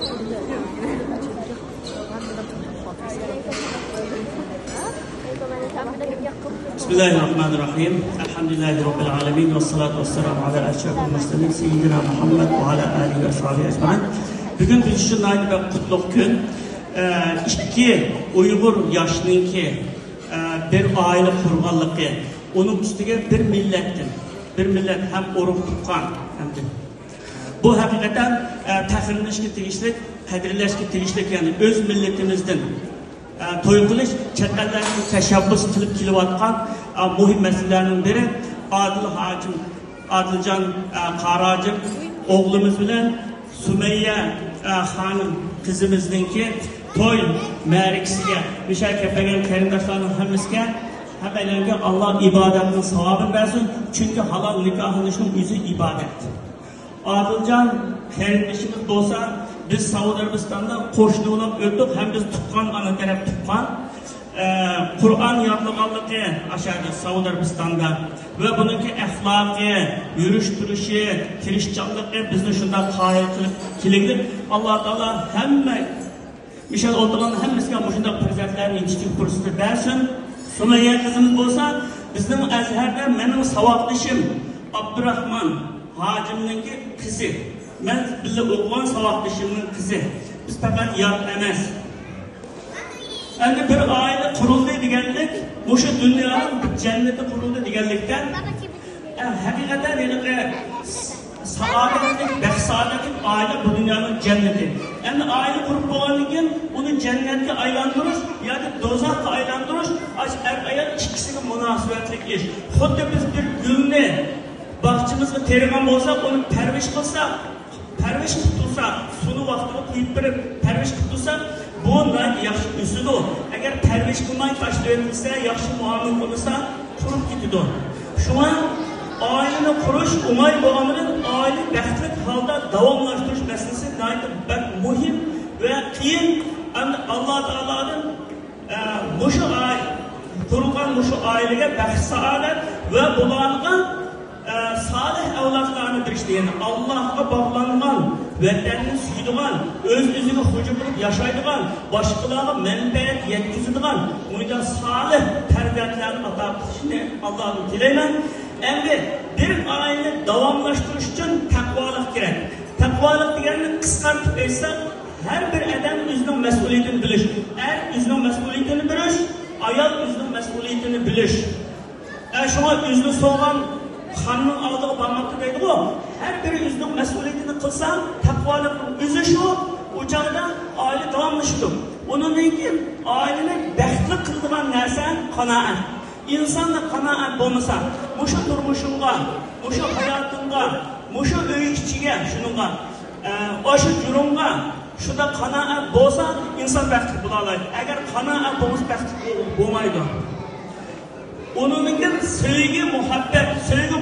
Bismillahirrahmanirrahim. Elhamdülillahi Rabbil alemin. Ve salatu ve selamu ala eşrefil murselin. Seyyidina Muhammed ve ala alihi ve sahbihi ecmaîn. Bugün biz için aynı bir kutluq gün. İki Uyghur yaşınınki bir aile kurganlığı. Onun üstüge bir millettin. Bir millet hem urug' tuqqan hem de. Bu hakikaten faxrlanishga tegishli, qadrlashga tegishli, yani öz milletimizden to'y qilish chet ellarga tashabbus qilib kelayotgan muhim masalalarning biri. Adiljon Qarajim o'g'limiz bilan Sumayya xonim qizimizningki to'y ma'rikasiga musharraf qarindoshlarning hammasiga hammalarga Alloh ibodatning savobini bersin. Chunki halol nikoh qilishning o'zi ibodat. Adiljon qarindoshimiz bo'lsa, biz Saudiya Arabistonda qo'shni bo'lib o'tdik, ham biz tuqqan ana taraf tuqqan. Qur'on yodlaganligi ashadi Saudiya Arabistonda va buningki axloqi, yurish turishi, tirishchanligi bizni shunday qoyil qilib keldi. Alloh taolo hamma mishal o'tirgan hammasiga shunday farzandlarni yetishtirib ko'rsatib bersin. Sumayya qizimiz bo'lsa, bizning Azharda mening savoqlishim Abdurahmon hojimninki qizi. Men bizga o'qigan savoqlishimning qizi. Biz faqat yot emas. Endi bir oila qurildi deganlik, o'sha dunyoning jannati qurildi deganlikdan haqiqatan saodatli, baxsaodatli oila bu dunyoning jannati. Endi oila qurib bo'lgandan keyin uni jannatga aylantirish yoki do'zaxga aylantirish ayol ikkisiga munosabatli ish. Xuddi biz bir gulni bog'chimizga tergan bo'lsak, uni parvish qilsak, parvish qilib tursak, suvni vaqtida quyib berib parvish qilib tursak, bu yaxshi o'sidi. Agar parvish qilmay tashlab qo'ysa, yaxshi muomala qilsa, qurib ketadi. Shunga oilani qurish umay bo'lganidan oila baxtli holda davomlashtirish masalasi nihoyat muhim va qiyin. Alloh taolodan mushu qurilgan mushu oilaga baxt saodat va bularga salih avlodlarni berishdi. Allohga bog'langan, vatanni suyadigan, o'z-o'ziga xo'ja bo'lib yashaydigan, boshqalarga manfaat yetkazadigan, unda salih farzandlarni ato qilishni Allohdan tilayman. Endi bir oilani davomlashtirish uchun taqvolik kerak. Taqvolik deganni qisqartib aytsak, har bir odam o'zining mas'uliyatini bilish, er o'zining mas'uliyatini bilish, ayol o'zining mas'uliyatini bilish. Shunga o'zini so'g'an xonning oldiga bormoqda deydi-ku, har biri o'zining mas'uliyatini qilsa, taqvolikning o'zi shu, o'chog'ida oila davomlashadi. Undan keyin oilani baxtli qiladigan narsa qanoat. İnsanla qanoat bo'lmasa, o'sha turmushingga, o'sha hayotingga, o'sha uy ichiga, shuningga, o'sha jurumga shunda qanoat bo'lsa, inson baxtli bo'la oladi. Agar qanoat bo'lmasa, baxtli bo'lmaydi. Onundan sevgi,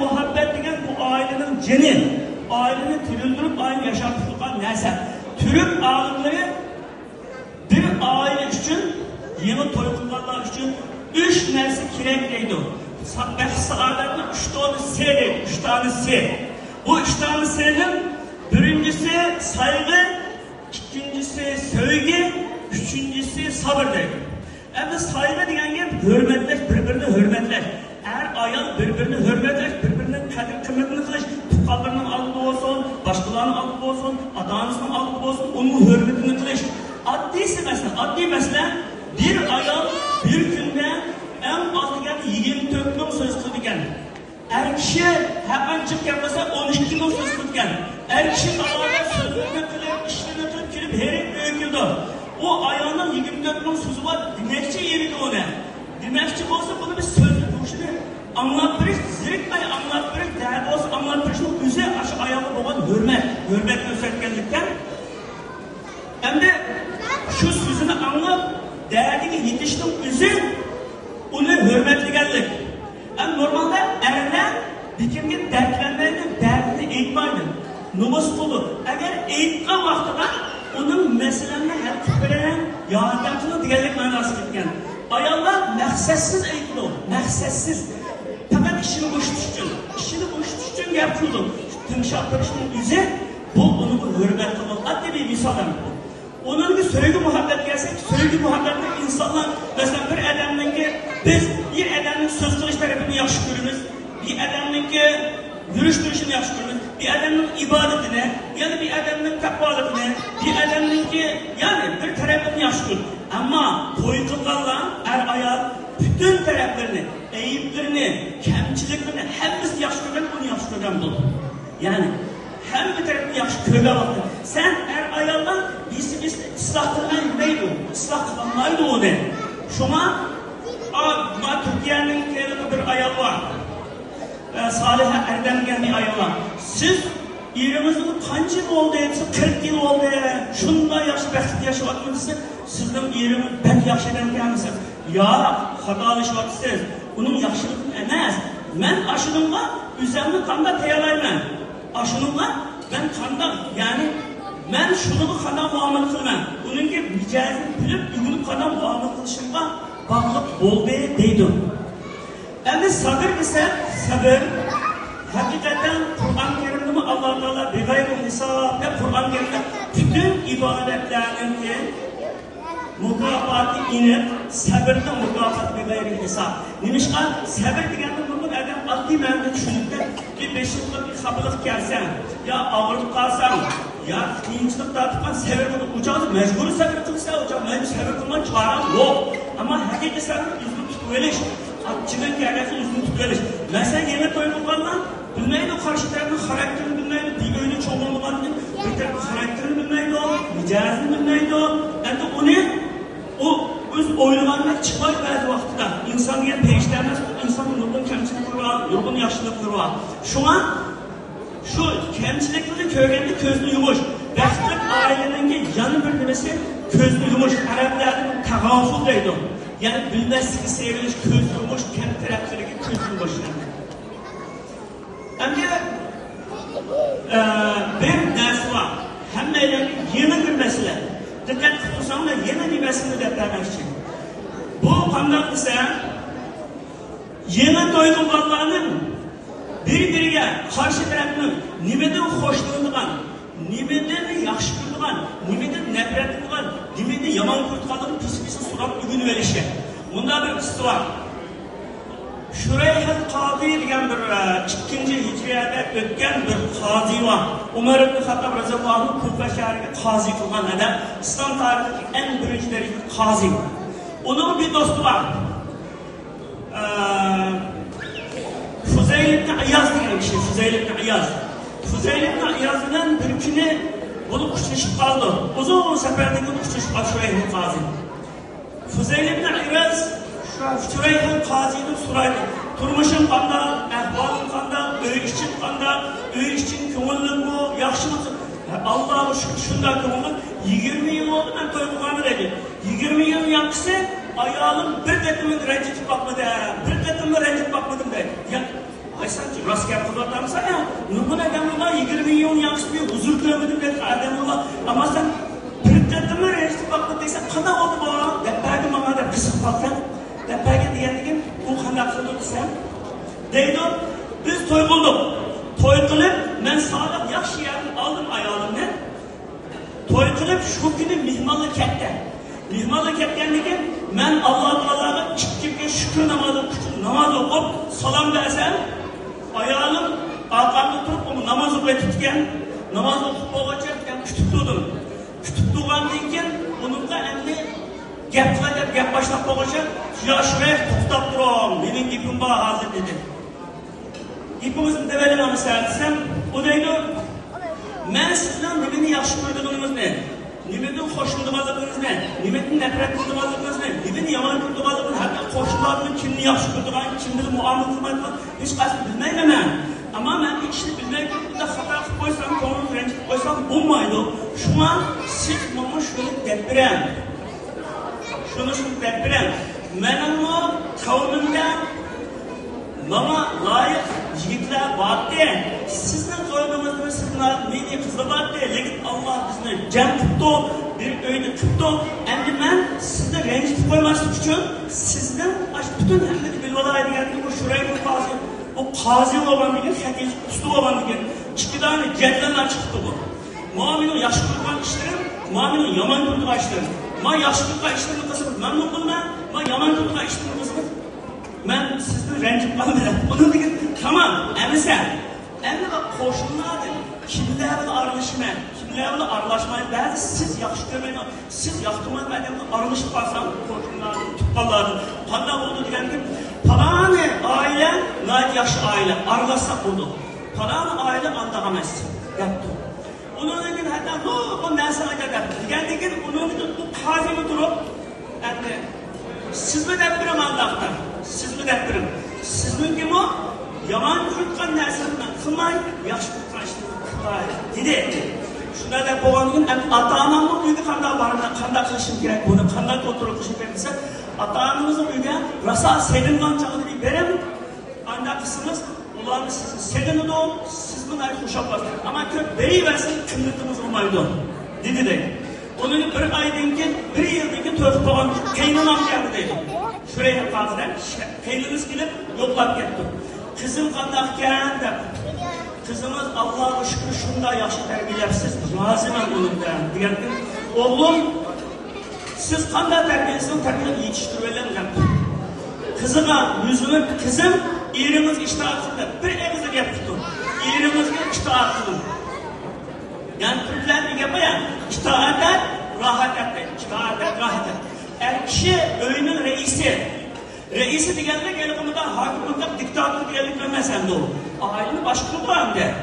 muhabbet degan bu ailenin jini, aileni tirildirib, aileni yaşatıp tutan narsa. Türk alimleri bir aile için, yeni toy qilganlar için 3 narsa kerak deydi. Baxt saodatni 3 tane se deydi, 3 tane se. Bu 3 tane se'nin birincisi saygı, ikincisi sevgi, üçüncüsü sabır deydi. Endi saygı degan gap hurmatlash, bir-birini hurmatlash. Her ayol bir-birini hurmatlash, bir-birining qadr-qimmatini qilish, tuqqanlarning oldida bo'lsin, boshqalarning oldida bo'lsin, ota-onasining oldida bo'lsin, uning hurmatini qilish. Oddiy masala, bir ayol bir kunda en az degani 24 ming so'z qilgan. Er kishi haqqan chiqqan bo'lsa 12 ming so'z qilgan. Er kishi qanday so'zlarni qilib, ishlarni qilib kelib herib o'kildi. O ayağının 24 bin sözü var, demekçi yeriydi ona. Demekçi olsa bunu bir sözlü boşuna anlatırız, zirikmeyi anlatırız, değerli olsa anlatırız. Üzü aşı ayağı olan hürmet göstergenlikten. Hem de şu sözünü anlat, değerli yetiştim üzü, onu hürmetligenlik. Hem normalde erler dikimde dertlenmeydi, derdini eğitmaydı. Numus kulu. Eğer eğitmen vaktida onun meselelerini hep veren yardımcılığı diğerlik manası gitken. Ayollar məqsədsiz eğitim o, məqsədsiz. Fakat işini boş düştün, işini boş düştün yapıldı. Tümşatırışının üzü bu onu hürmet kılın. Adli bir misal bu. Onun ki sevgi muhabbet gelsek, sevgi muhabbetle insanlar mesela bir adamın ki biz bir adamın söz kılıç tarafını yaxşı görürüz, bir adamın ki yürüyüş duruşunu yaxşı görürüz, bir adamın ibadetini, yani bir adamın takvalığını, bir adamın ki yani bir tarafını yaxşı görürüz. Ama toy kılganlar er ayar bütün taraflarını, eyiplerini, kemçiliklerini hepsi yaxşı görürüz, bunu yaxşı görürüz. Yani hem bir tarafını yaxşı köle baktı. Sen er ayarlar biz ıslah kılmaydı, ıslah kılmaydı o ne? Şuna Türkiye'nin bir ayarı var. Salih'e erdemgen bir ayarı var. Siz yerimizin kaç yıl oldu, 40 yıl oldu, şunda yaşlı bekçide yaşavatmışsınız. Sizin yerimiz pek yaxşı ederken ya hatalaşıvatsınız. Onun yaxşılığını emez. Ben aşınımla üzerine kanda teyalayman. Aşınımla ben kanda yani ben şunu kadar muamele kılmam. Bunun gibi micazını bilip ünlü kadar muamele kılışımda bağlılık oldu deydim. Yani sabır ise sabır hakikaten Kur'an-ı Kerim'de Allah Teala bir gayri hesap ve Kur'an-ı Kerim'de bütün ibadetlerinin mukafatı inip sabırda mukafat bir gayri hesap. Nimişkan sabır diğerde bunun adam adli mevcut düşünükte bir 5 yılda bir kapılık gelsen ya ağırlık kalsan ya kıyınçılık tartıkan sabır kılıp uçağız mecburi sabır kılsa uçağız mecburi sabır kılman çağıran yok. Ama hakiki sabır yüzünü tutveliş. Atçının gelgesi yüzünü tutveliş. Mesela yemek koyulmandan bilmeyin o karşı tarafın karakterini bilmeyin. Bir öyle çoğunluğundan bir tarafın karakterini bilmeyin o. Micazını bilmeyin o. Yani o ne? O öz oylamanına çıkmay bazı vaxtıda. İnsan diye peşlenmez. İnsanın yorgun kemçilikleri var, yorgun yaşlılıkları var. Şu an şu kemçilikleri köylerde közünü yumuş. Bəxtlik ailenin yanı bir demesi közünü yumuş. Araplarda təğaful deydi. Yani bilmez ki seviliş közünü yumuş, kendi tarafları közünü yumuş. Hem de bir ders var. Hem de yeni bir mesele. Dikkat kılırsan da yeni bir mesele depremek için. Bu kandak ise yeni doygunlarının birbirine karşı tarafının nimeden hoşlanılan, nimeden yaxşı kırılan, nimeden nefret kırılan, nimeden yaman kırtıkanların pis surat ürünü verişi. Bunda bir kısıtı var. Şureyhel Kazi diyen bir 2. Hicriye'de ötken bir kazi var. Umar ibn Khattab Raziyallahu Kufa şehrine kazi kılgan adam. İslam tarihindeki en birinci dereceli kazi. Onun bir dostu var. Fuzeyl ibn İyaz diyen kişi. Fuzeyl ibn İyaz. Fuzeyl ibn İyaz'ın bir günü bunu kuşlaşıp kaldı. Uzun seferdeki kuşlaşıp kaldı Şureyhel Kazi. Fuzeyl ibn İyaz Şureyhel Kazi'nin suraydı. Turmuşun kanda, ehvalın kanda, öğü işçin kanda, öğü işçin kömürlük bu, yaxşılık. Allah'ım şundan kömürlük. 20 yıl oldu ben toygulanı dedi. 20 yıl yankısı ayağım bir dedimin rencitip bakmadı. Bir dedimin rencitip bakmadım dedi. Ya aysancı rast gel kıvırtansa ya. Nurgun Ademullah 20 yıl yankısı bir huzur görmedim dedi Ademullah. Ama sen bir dedimin rencitip bakmadı deysen kada oldu bu. Belki bana da kısık baksan. Belki diyenliğin bu kanaklıdır sen. Deydi biz toy bulduk. Toy kılıp ben sağlık yaxşı yerini aldım ayağımdan. Toy kılıp şu günü mihmanlık ettim. Mihmanlık etkenliğin ben Allah-u Teala'ya çıkıp şükür namazı okup salam versem ayağım arkamda tutup onu namaz okuyup tutken namaz okup olacak kütüp durdum. Kütüp durgandan keyin onunla endi gap başlap olacak. Ya şuraya tutup durum, benim ipim var hazır dedi. İpimizin develim ama sen, o deydi, ben sizden nimeni yaxşı gördüğünüz ne? Nimeni hoşlandığınız ne? Nimeni nefret kıldığınız ne? Nimeni yaman kıldığınız ne? Hatta koşullarının kimini yaxşı kıldığınız, kimini muamele kılmadığınız, hiç kaçın bilmeyim ben. Ama ben bir kişini bilmeyim, bir de hata koysam, konunu rencip koysam bulmaydı. Şu an siz bunu şöyle tedbiren. Şunu tedbiren. Benim o kavmimden bana layık yigitler vardı. Sizden koyduğunuzda sizler neydi kızlar vardı. Lakin Allah bizden cem tuttu, bir öyle tuttu. Endi ben sizde rencit koymasın için sizden bütün hemmet bilvalar ediyordu. Bu şuraya bir kazi, o kazi olan bir gün, hediye kustu olan bir gün. Çıkıdan ceddenler çıktı bu. Muamilin yaxshi qilgan ishlarim, muamilin yomon qilgan ishlarim. Men yaxshi qilgan ishlarimni qilsam mamnun bo'lman, men yomon qilgan ishlarimni qilsam men sizni ranjib qolmayman. Buni degan tamam, emisa. Endi bak qo'shnilarni kimlar bilan aralashmayman, kimlar bilan aralashmayman. Ba'zi siz yaxshi ko'rmaydi, siz yoqtirmayman deb aralashib qolsam qo'shnilarni, tuqqanlarni qanday bo'ldi deganki, falani oila, nayt yaxshi oila, aralashsa bo'ldi. Falani oila anda emas. Yaptı. Onun için hatta bu nasıl acaba? Diğer gün onun bu hazine durup, yani siz mi deprem Allah'tan? Siz mi deprem? Sizin kim o? Yaman tutkan neslinden kılmay, yaşlı kaçtı kılay. Dedi. Şuna da bu gün ata-anamın uydu kanda varına kanda kılışım gerek bunu kanda kontrol kılışım gerekirse ata-anamızın uydu rasa senin kançağını bir verem. Anlatırsınız. Ulanı sizin sedini doğum, siz bunları kuşaplar. Ama köp veriversin, kımlıtımız olmaydı. Dedi de. Onun bir aydan ki, bir yıldan ki tövbe babam kaynanam geldi dedi. Şuraya kaldılar, kaynanız gelip yoklap gitti. Kızım kandakken de, kızımız Allah'a şükür şunda yaşlı terbiyelipsiz, razıyım onundan. Diyen ki, oğlum, siz kanda terbiyesini terbiyelip yetiştirivelim yaptı. Kızıma yüzünü, kızım, İrimiz iştahat kıldı. Bir evizde yaptı. İrimizge iştahat kıldı. Yani Türkler bir yapaya iştahat et, rahat et. İştahat et, rahat et. Er kişi öyünün reisi. Reisi diyenler gelip onu da hakimlikte diktatör diyelim bilmezsem de o. Ailenin başkanı var hem de.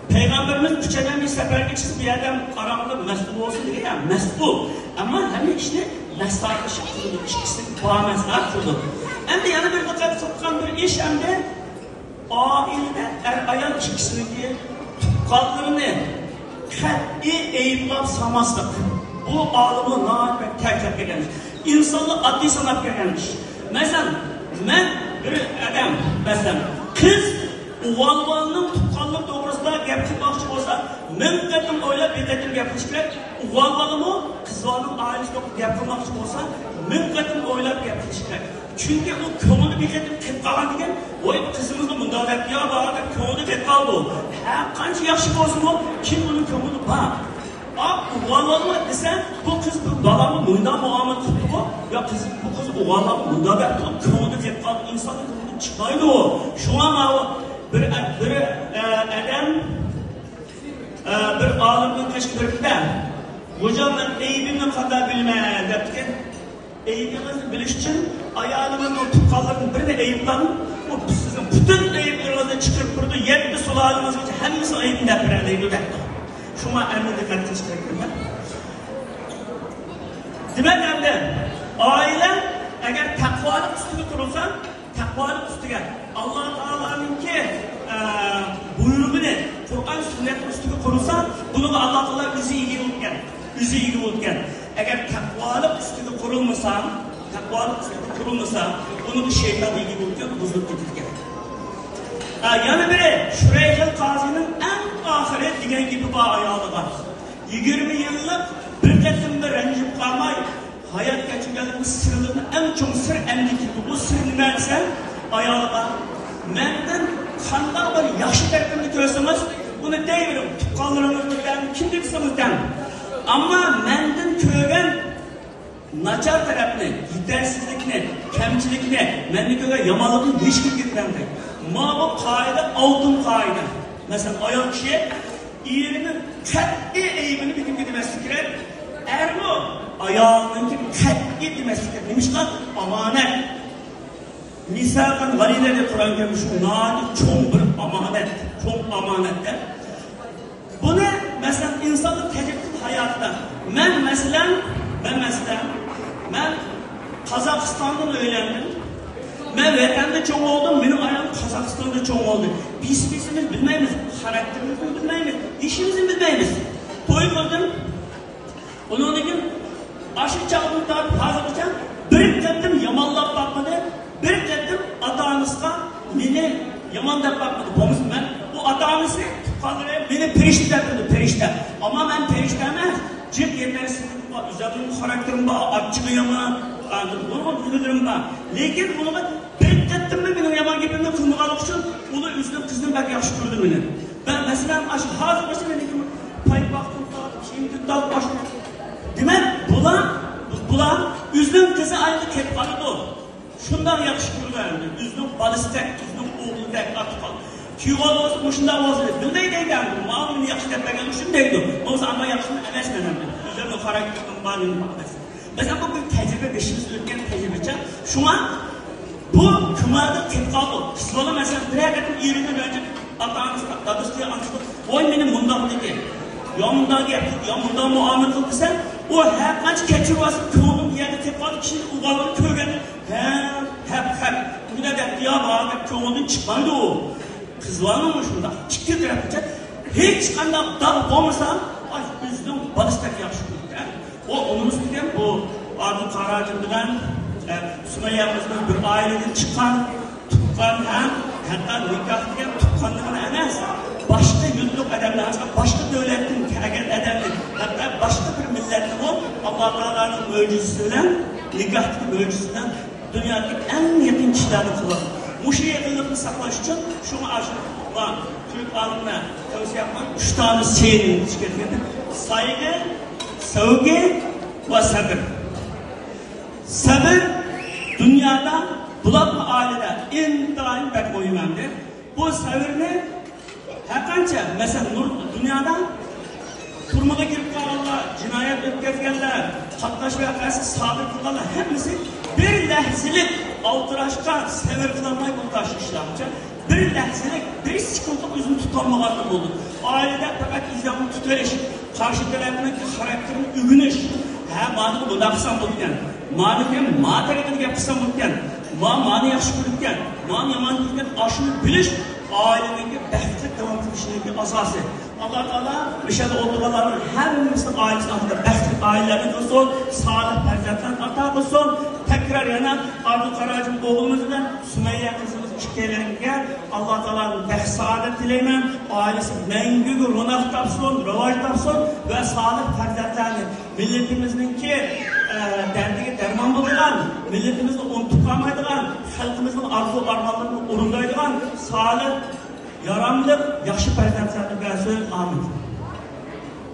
Peygamberimiz küçeden bir sefer geçsin bir yerden karanlıkta mesul olsun diye yani mesul. Ama hem işte mestarlaşıp kurdu. İkisi bağımezler kurdu. Hem de yana bir dikkat tutkan bir iş hem de ailede er-ayan ikisini diye tukkallarını kat'i eğitlap samazdık. Bu ağlamı naat ve terk gelmiş. İnsanlık adli sanat gelmiş. Mesela ben bir adam mesela kız uvalvalının tukkallık doğrusunda yapışmakçı olsa mümkün öyle bir dedim yapışmak uvalvalımı kızvalının ailesi yapışmakçı olsa mümkün öyle yapışmak. Çünkü o kömürü bir dedim tepkalan diken o kızımızda bunda da ya bana kömürü tepkal bu. Kaç yaşlı olsun o kim onun kömürü var. Uvalvalımı desen bu kız bu babamı bunda muamele tuttu bu. Ya kız bu kız uvalvalımı bunda da kömürü tepkal insanın kömürü çıkaydı o. Şu an o bir adam bir alimden teşkillerinde hocam ben eğitimini kadar bilmem derken eğitimimizi biliş için ayağımın o tukkallarının birine eğimden o sizin bütün eğimlerinizi çıkıp burada 7 sularınız için hemisi eğitim depremdeydi derdi. Şuna emre dikkat teşkillerinde. Demek emre aile eğer takvalık üstüne kurulsa takvalık üstüne Allah Teala'nın ki buyruğunu Kur'an sünnet üstüne kurulsa bunu Allah Teala bizi iyi olurken bizi iyi olurken eğer takvalık üstüne kurulmasa bunu da şeytan iyi olurken bozulup giderken yani biri Şureyhel Kazi'nin en ahiret diyen gibi bağ ayağı var 20 yıllık bir kesimde rencip kalmay hayat geçirgenliğinin sırrının en çok sır emdiki bu sır neyse ayağı var menden kandan var yaşlı terkimini görseniz bunu deyirim tukkallarınızdan kim dediysenizden ama menden kögen naçar tarafını, yetersizlikini, kemçilikini, menden kögen yamalığını hiç kim gitmemdi. Ma bu kaide altın kaide. Mesela ayak kişiye iyerinin kat'i eğimini bir gün gidemezsin kirer. Eğer bu ayağının gibi kat'i demezsin kirer. Demişler amanet. Misakan valilerde Kur'an gelmiş nadir çok bir amanet. Çok amanetler. Bu ne? Mesela insanın tecrübeli hayatında. Ben mesela Kazakistan'dan öğrendim. Ben vatanda çok oldum, benim ayağım Kazakistan'da çok oldu. Biz bilmeyiz, karakterimizi bilmeyiz, işimizi bilmeyiz. Toy kıldım. Onun için aşık çağımda hazırlayacağım. Bir dedim yamanlap bakmadı, bir dedim ata-anasına beni yamanlap bakmadı. Ben bu ata-anası kaldırıyor, beni perişte dedi, perişte. Ama ben perişte emez. Cilt yetersizliğim var, üzerinde karakterim var, açılığım var, üzülürüm var. Lakin bunu ben ettim mi benim yaman gibimde kılmıkalık için, onu üzülüp kızdım belki yaxşı gördüm beni. Ben mesela hazır başta dedim pay baxtında, şimdi dal başına. Demek bular üzüm kızı aynı kepkalıdır. Şundan yakışık görürlerdi. Üzüm balistek, üzüm oğluldek atıqal. Tüyğal olsun, muşunda olsun. Bilmeyi deyden bu. Mağlum yakışık etmegen üçün deydi. Olsa ama yakışık emesmenemdi. Üzüm o karakterin bağlıyım bakmasın. Mesela bu bir tecrübe, beşimiz ötken tecrübeçe. Şuna bu kümarda kepkalı. Sıvalı mesela bir hareketin iyiliğinden önce atanız, dadısı diye antısı. Oy benim bundan dedi. Yanımda gel, yanımda muamele kıldıysa o her kaç keçirvası köyünün yerde tepkalı kişinin uğaları köygeni hep. Bu da derdi ya bana köyünün çıkmadı o. Kızvanılmış bunda. Çıktı tarafınca hiç kanda dal olmasa ay üzdüm balıstak yakışıklı. O onun üstünden bu Ardı Karacı bilen Sümeyye'mizin bir aileden çıkan tutkan hatta nikah diye tutkanlığına enes. Başka yüzlük adamlar, başka devletin kâget adamlar, hatta başka bir milletin o Allah Teala'nın möcüzüsüyle, nikahtaki möcüzüsüyle dünyadaki en yakın kişilerini kılar. Muşi yakınlığını saklaş için şunu aşırı Türk alimine tavsiye yapmak 3 tane şeyini çıkartıyordu. Saygı, sevgi ve sabır. Sabır dünyada bulatma ailede intihain bek oyunlandı. Bu sabırını hakanca mesela dünyada turmaga girip kalanlar, cinayet ötkazganlar, qatnash vaqasi sabır kılanlar hepsi bir lahzilik altıraşqa sabır kılanmay bultaş işlemçe bir lahzilik, bir sıkıntı özünü tutanmağında oldu. Ailede fakat izamını tutarış, karşı tarafındaki karakterini ügünüş. Madem bu nafsan bulurken, madem materyalini yapırsan bulurken, mani yaxşı bulurken, mani yaman bulurken aşını biliş, ailedeki bəxtlik devam etmişliğinin asası. Allah Teala müşahede olduğuların hepimizin ailesinin altında bəxtlik ailelerini kılsın, salih perzentlerini ata kılsın. Tekrar yana Ardı Karacı'nın oğlumuzdan Sümeyye kızımız işkeylerine Allah Teala'nın bəxt saadet dileymen, ailesi mengü runak tapsın, rövaj tapsın ve salih perzentlerini milletimizin ki derdiği derman bulduğun, milletimizin unutkamaydıgan, halkımızın arzu armanlarını orundaydıgan, salih, yaramlı, yaxşı perzentlerini versin. Amin.